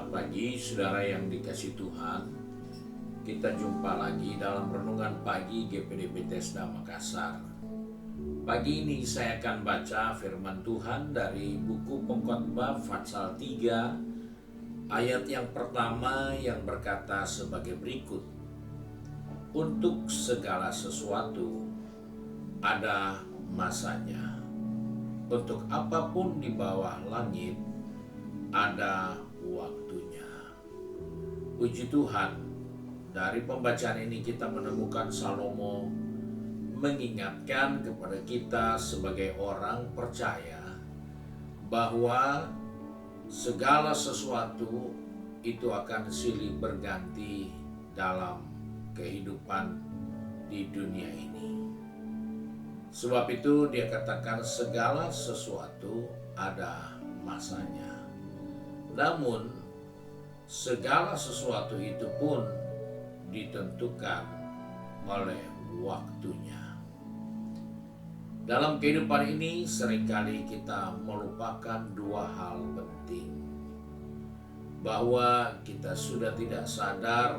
Selamat pagi saudara yang dikasihi Tuhan. Kita jumpa lagi dalam renungan pagi GPD Bethesda Makassar. Pagi ini saya akan baca firman Tuhan dari buku Pengkhotbah pasal 3 ayat yang pertama yang berkata sebagai berikut. Untuk segala sesuatu ada masanya. Untuk apapun di bawah langit ada waktunya. Puji Tuhan, dari pembacaan ini kita menemukan Salomo mengingatkan kepada kita sebagai orang percaya bahwa segala sesuatu itu akan silih berganti dalam kehidupan di dunia ini. Sebab itu dia katakan segala sesuatu ada masanya. Namun segala sesuatu itu pun ditentukan oleh waktunya. Dalam kehidupan ini seringkali kita melupakan dua hal penting. Bahwa kita sudah tidak sadar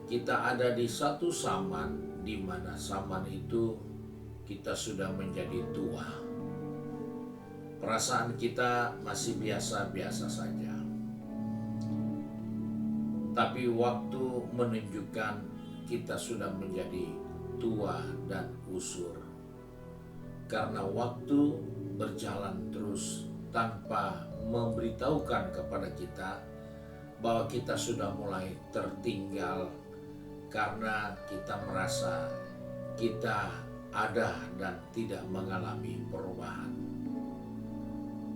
kita ada di satu zaman, di mana zaman itu kita sudah menjadi tua. Perasaan kita masih biasa-biasa saja. Tapi waktu menunjukkan kita sudah menjadi tua dan usur. Karena waktu berjalan terus tanpa memberitahukan kepada kita bahwa kita sudah mulai tertinggal karena kita merasa kita ada dan tidak mengalami perubahan.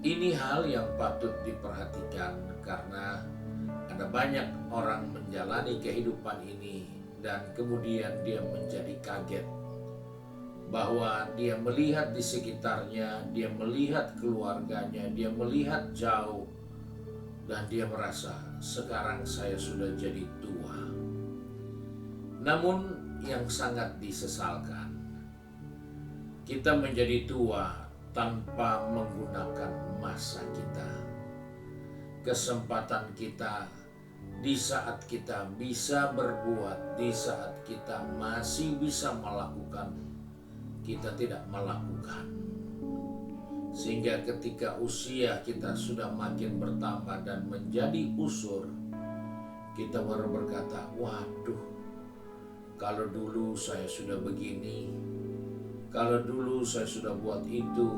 Ini hal yang patut diperhatikan karena ada banyak orang menjalani kehidupan ini dan kemudian dia menjadi kaget bahwa dia melihat di sekitarnya, dia melihat keluarganya, dia melihat jauh dan dia merasa sekarang saya sudah jadi tua. Namun yang sangat disesalkan, kita menjadi tua tanpa menggunakan masa kita. Kesempatan kita di saat kita bisa berbuat, di saat kita masih bisa melakukan, kita tidak melakukan. Sehingga ketika usia kita sudah makin bertambah dan menjadi usur, kita baru berkata, waduh, kalau dulu saya sudah begini, kalau dulu saya sudah buat itu,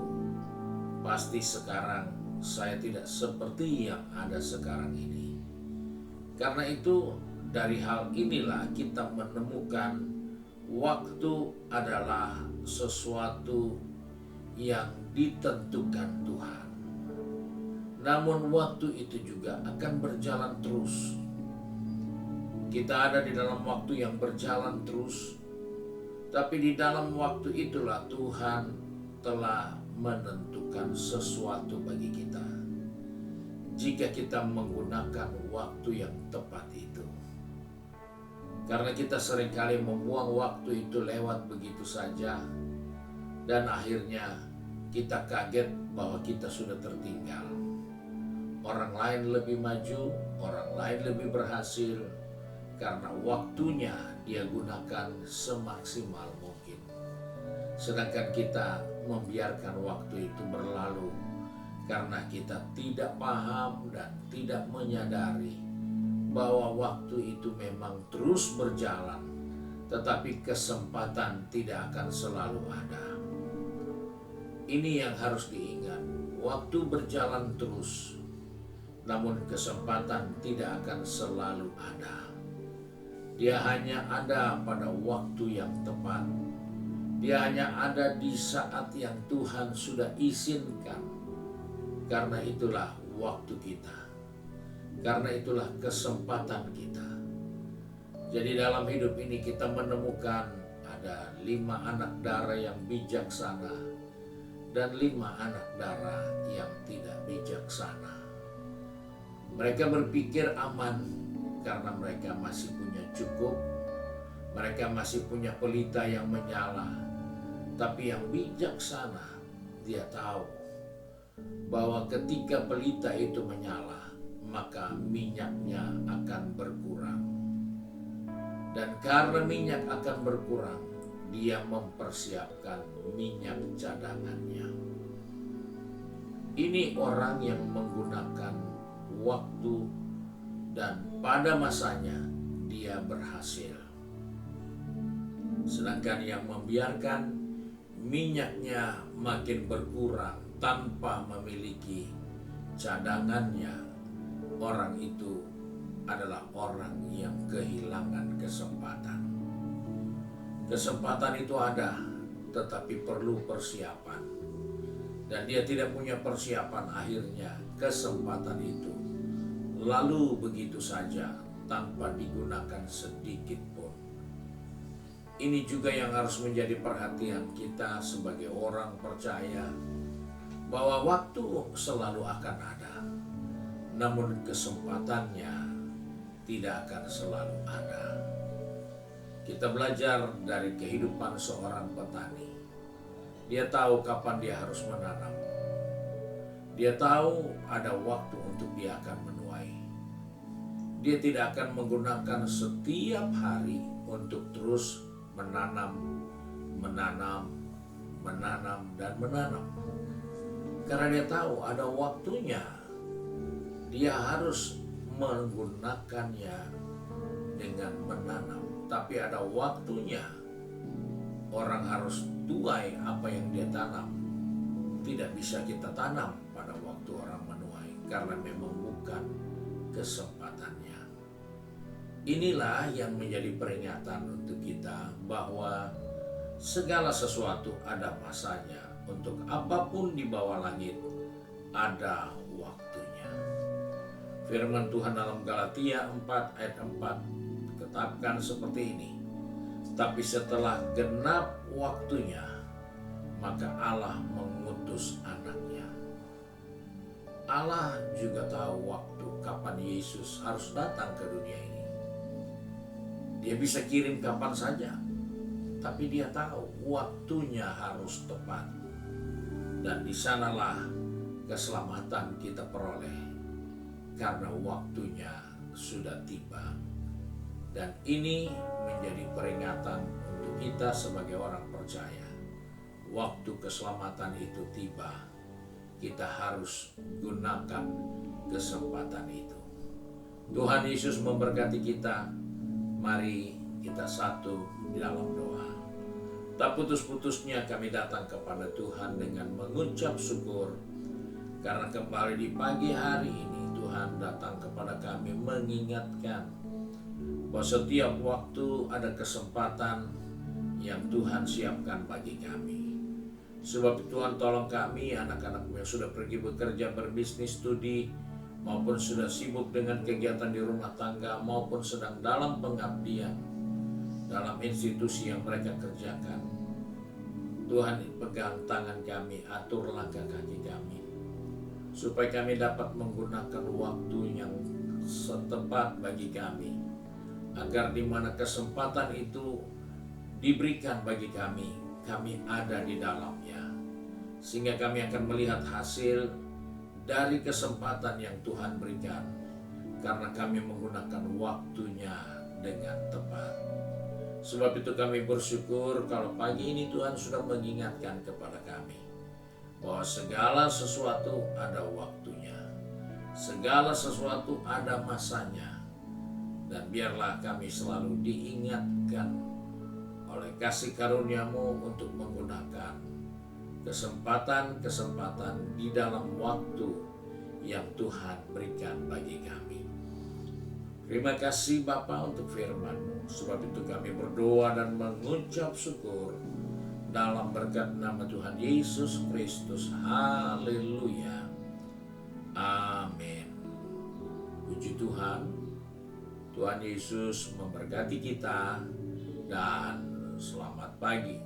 pasti sekarang saya tidak seperti yang ada sekarang ini. Karena itu dari hal inilah kita menemukan waktu adalah sesuatu yang ditentukan Tuhan. Namun waktu itu juga akan berjalan terus. Kita ada di dalam waktu yang berjalan terus. Tapi di dalam waktu itulah Tuhan telah menentukan sesuatu bagi kita. Jika kita menggunakan waktu yang tepat itu. Karena kita seringkali membuang waktu itu lewat begitu saja. Dan akhirnya kita kaget bahwa kita sudah tertinggal. Orang lain lebih maju, orang lain lebih berhasil. Karena waktunya dia gunakan semaksimal mungkin. Sedangkan kita membiarkan waktu itu berlalu karena kita tidak paham dan tidak menyadari bahwa waktu itu memang terus berjalan, tetapi kesempatan tidak akan selalu ada. Ini yang harus diingat, waktu berjalan terus, namun kesempatan tidak akan selalu ada. Dia hanya ada pada waktu yang tepat. Dia hanya ada di saat yang Tuhan sudah izinkan. Karena itulah waktu kita. Karena itulah kesempatan kita. Jadi dalam hidup ini kita menemukan ada 5 anak dara yang bijaksana dan 5 anak dara yang tidak bijaksana. Mereka berpikir aman karena mereka masih punya cukup, mereka masih punya pelita yang menyala. Tapi yang bijaksana, dia tahu bahwa ketika pelita itu menyala, maka minyaknya akan berkurang. Dan karena minyak akan berkurang, dia mempersiapkan minyak cadangannya. Ini orang yang menggunakan waktu dan pada masanya dia berhasil. Sedangkan yang membiarkan minyaknya makin berkurang tanpa memiliki cadangannya, orang itu adalah orang yang kehilangan kesempatan. Kesempatan itu ada, tetapi perlu persiapan. Dan dia tidak punya persiapan, akhirnya kesempatan itu lalu begitu saja tanpa digunakan sedikit pun. Ini juga yang harus menjadi perhatian kita sebagai orang percaya, bahwa waktu selalu akan ada, namun kesempatannya tidak akan selalu ada. Kita belajar dari kehidupan seorang petani. Dia tahu kapan dia harus menanam. Dia tahu ada waktu untuk dia akan menuai. Dia tidak akan menggunakan setiap hari untuk terus menanam, dan menanam. Karena dia tahu ada waktunya. Dia harus menggunakannya dengan menanam, tapi ada waktunya. Orang harus tuai apa yang dia tanam. Tidak bisa kita tanam pada waktu orang menuai, karena memang bukan kesempatannya. Inilah yang menjadi peringatan untuk kita, bahwa segala sesuatu ada masanya. Untuk apapun di bawah langit ada waktunya. Firman Tuhan dalam Galatia 4 ayat 4 katakan seperti ini. Tapi setelah genap waktunya, maka Allah mengutus anaknya. Allah juga tahu waktu kapan Yesus harus datang ke dunia ini. Dia bisa kirim kapan saja, tapi dia tahu waktunya harus tepat. Dan di sanalah keselamatan kita peroleh, karena waktunya sudah tiba. Dan ini menjadi peringatan untuk kita sebagai orang percaya. Waktu keselamatan itu tiba, kita harus gunakan kesempatan itu. Tuhan Yesus memberkati kita. Mari kita satu di dalam doa. Tak putus-putusnya kami datang kepada Tuhan dengan mengucap syukur, karena kembali di pagi hari ini Tuhan datang kepada kami mengingatkan bahwa setiap waktu ada kesempatan yang Tuhan siapkan bagi kami. Sebab Tuhan tolong kami, anak-anakmu yang sudah pergi bekerja, berbisnis, studi, maupun sudah sibuk dengan kegiatan di rumah tangga, maupun sedang dalam pengabdian dalam institusi yang mereka kerjakan. Tuhan pegang tangan kami, atur langkah kaki kami, supaya kami dapat menggunakan waktu yang setepat bagi kami, agar di mana kesempatan itu diberikan bagi kami, kami ada di dalamnya, sehingga kami akan melihat hasil dari kesempatan yang Tuhan berikan, karena kami menggunakan waktunya dengan tepat. Sebab itu kami bersyukur kalau pagi ini Tuhan sudah mengingatkan kepada kami bahwa segala sesuatu ada waktunya, segala sesuatu ada masanya. Dan biarlah kami selalu diingatkan oleh kasih karunia-Mu untuk menggunakan kesempatan-kesempatan di dalam waktu yang Tuhan berikan bagi kami. Terima kasih Bapa untuk firman-Mu. Sebab itu kami berdoa dan mengucap syukur dalam berkat nama Tuhan Yesus Kristus. Haleluya. Amin. Puji Tuhan. Tuhan Yesus memberkati kita dan selamat pagi.